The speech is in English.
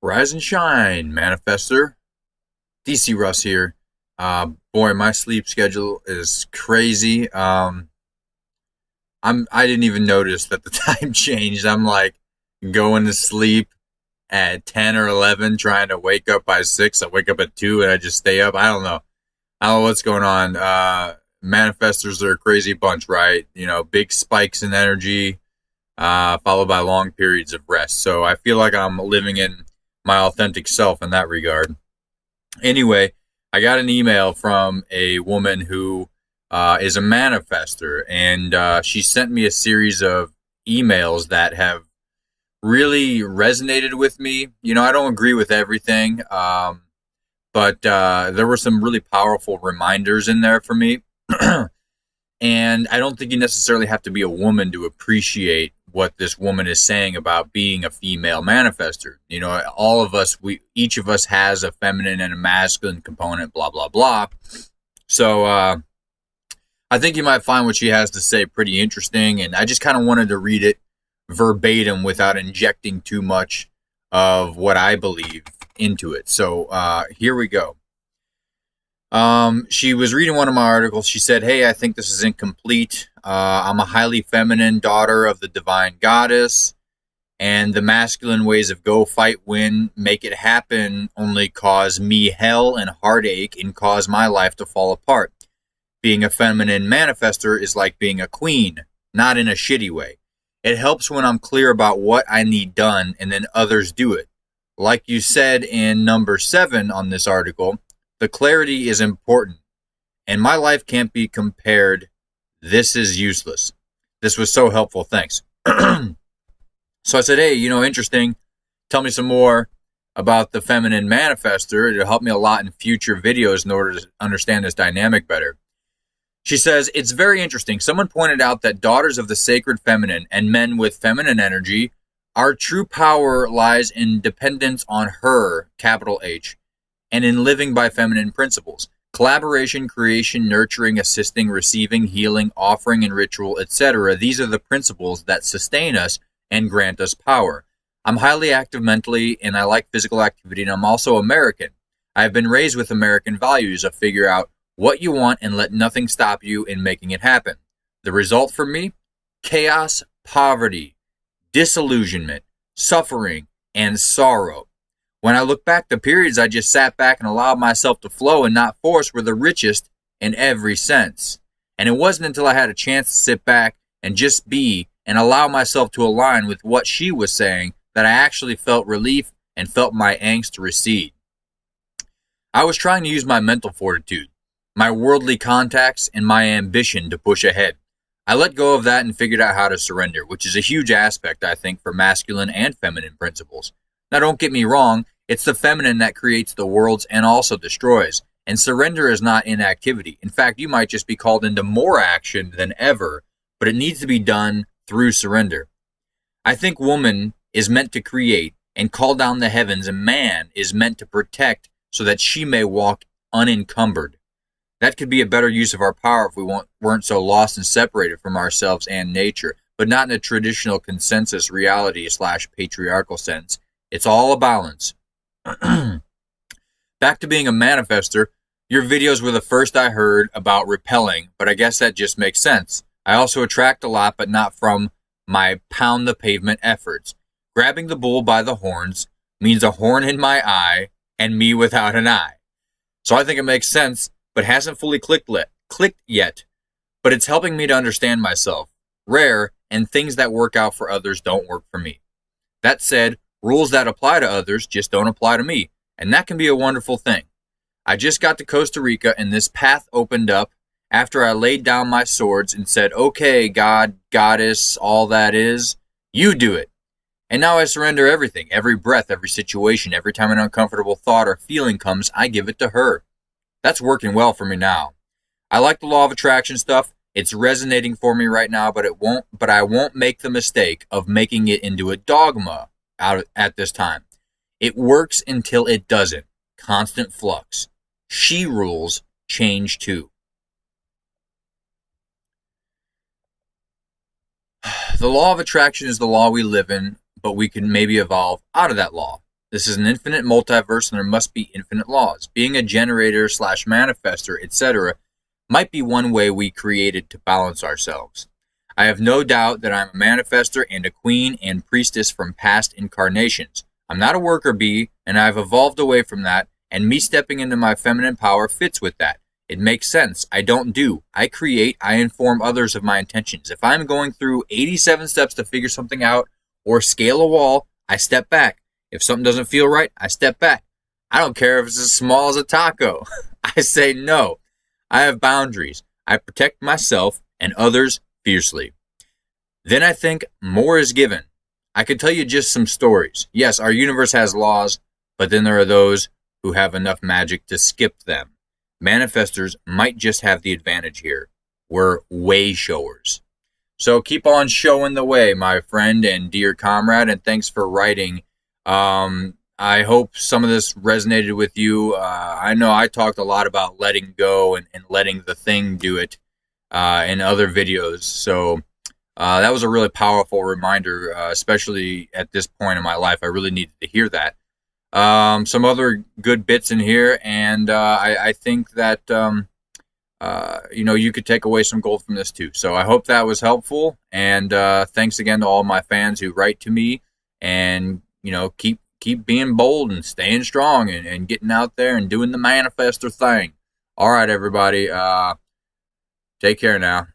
Rise and shine, Manifestor. DC Russ here. Boy, my sleep schedule is crazy. I didn't even notice that the time changed. I'm like going to sleep at 10 or 11, trying to wake up by 6. I wake up at 2 and I just stay up. I don't know. I don't know what's going on. Manifestors are a crazy bunch, right? You know, big spikes in energy, followed by long periods of rest. So I feel like I'm living in my authentic self in that regard. Anyway, I got an email from a woman who is a manifester, and she sent me a series of emails that have really resonated with me. You know, I don't agree with everything, but there were some really powerful reminders in there for me. And I don't think you necessarily have to be a woman to appreciate what this woman is saying about being a female manifester. You know, all of us, each of us has a feminine and a masculine component, blah, blah, blah. So I think you might find what she has to say pretty interesting. And I just kind of wanted to read it verbatim without injecting too much of what I believe into it. So here we go. She was reading one of my articles. She said, "Hey, I think this is incomplete. I'm a highly feminine daughter of the divine goddess, and the masculine ways of go, fight, win, make it happen only cause me hell and heartache and cause my life to fall apart. Being a feminine manifester is like being a queen, not in a shitty way. It helps when I'm clear about what I need done and then others do it. Like you said in number 7 on this article, the clarity is important, and my life can't be compared. This is useless." This was so helpful. Thanks. So I said, "Hey, you know, interesting. Tell me some more about the feminine manifester. It'll help me a lot in future videos in order to understand this dynamic better." She says, "It's very interesting. Someone pointed out that daughters of the sacred feminine and men with feminine energy, our true power lies in dependence on her, capital H, and in living by feminine principles. Collaboration, creation, nurturing, assisting, receiving, healing, offering, and ritual, etc. These are the principles that sustain us and grant us power. I'm highly active mentally, and I like physical activity, and I'm also American. I've been raised with American values of figure out what you want and let nothing stop you in making it happen. The result for me? Chaos, poverty, disillusionment, suffering, and sorrow. When I look back, the periods I just sat back and allowed myself to flow and not force were the richest in every sense. And it wasn't until I had a chance to sit back and just be and allow myself to align with what she was saying that I actually felt relief and felt my angst recede. I was trying to use my mental fortitude, my worldly contacts, and my ambition to push ahead. I let go of that and figured out how to surrender, which is a huge aspect, I think, for masculine and feminine principles. Now, don't get me wrong, it's the feminine that creates the worlds and also destroys. And surrender is not inactivity. In fact, you might just be called into more action than ever, but it needs to be done through surrender. I think woman is meant to create and call down the heavens, and man is meant to protect so that she may walk unencumbered. That could be a better use of our power if we weren't so lost and separated from ourselves and nature, but not in a traditional consensus reality / patriarchal sense. It's all a balance. Back to being a manifester, your videos were the first I heard about repelling, but I guess that just makes sense. I also attract a lot, but not from my pound the pavement efforts. Grabbing the bull by the horns means a horn in my eye and me without an eye. So I think it makes sense, but hasn't fully clicked yet. But it's helping me to understand myself. Rare, and things that work out for others don't work for me. That said, rules that apply to others just don't apply to me, and that can be a wonderful thing. I just got to Costa Rica, and this path opened up after I laid down my swords and said, "Okay, God, Goddess, all that is, you do it." And now I surrender everything, every breath, every situation, every time an uncomfortable thought or feeling comes, I give it to her. That's working well for me now. I like the law of attraction stuff. It's resonating for me right now, but I won't make the mistake of making it into a dogma at this time. It works until it doesn't. Constant flux. She rules, change too. The law of attraction is the law we live in, but we can maybe evolve out of that law. This is an infinite multiverse and there must be infinite laws. Being a generator slash manifester, etc., might be one way we created to balance ourselves. I have no doubt that I'm a manifester and a queen and priestess from past incarnations. I'm not a worker bee, and I've evolved away from that, and me stepping into my feminine power fits with that. It makes sense. I don't do. I create. I inform others of my intentions. If I'm going through 87 steps to figure something out or scale a wall, I step back. If something doesn't feel right, I step back. I don't care if it's as small as a taco. I say no. I have boundaries. I protect myself and others fiercely. Then I think more is given. I could tell you just some stories. Yes, our universe has laws, but then there are those who have enough magic to skip them. Manifestors might just have the advantage here. We're way showers. So keep on showing the way, my friend and dear comrade, and thanks for writing. I hope some of this resonated with you. I know I talked a lot about letting go and letting the thing do it in other videos. So that was a really powerful reminder, especially at this point in my life. I really needed to hear that. Some other good bits in here, and I think that you could take away some gold from this too. So I hope that was helpful, and thanks again to all my fans who write to me, and keep being bold and staying strong and getting out there and doing the manifestor thing. All right, everybody, take care now.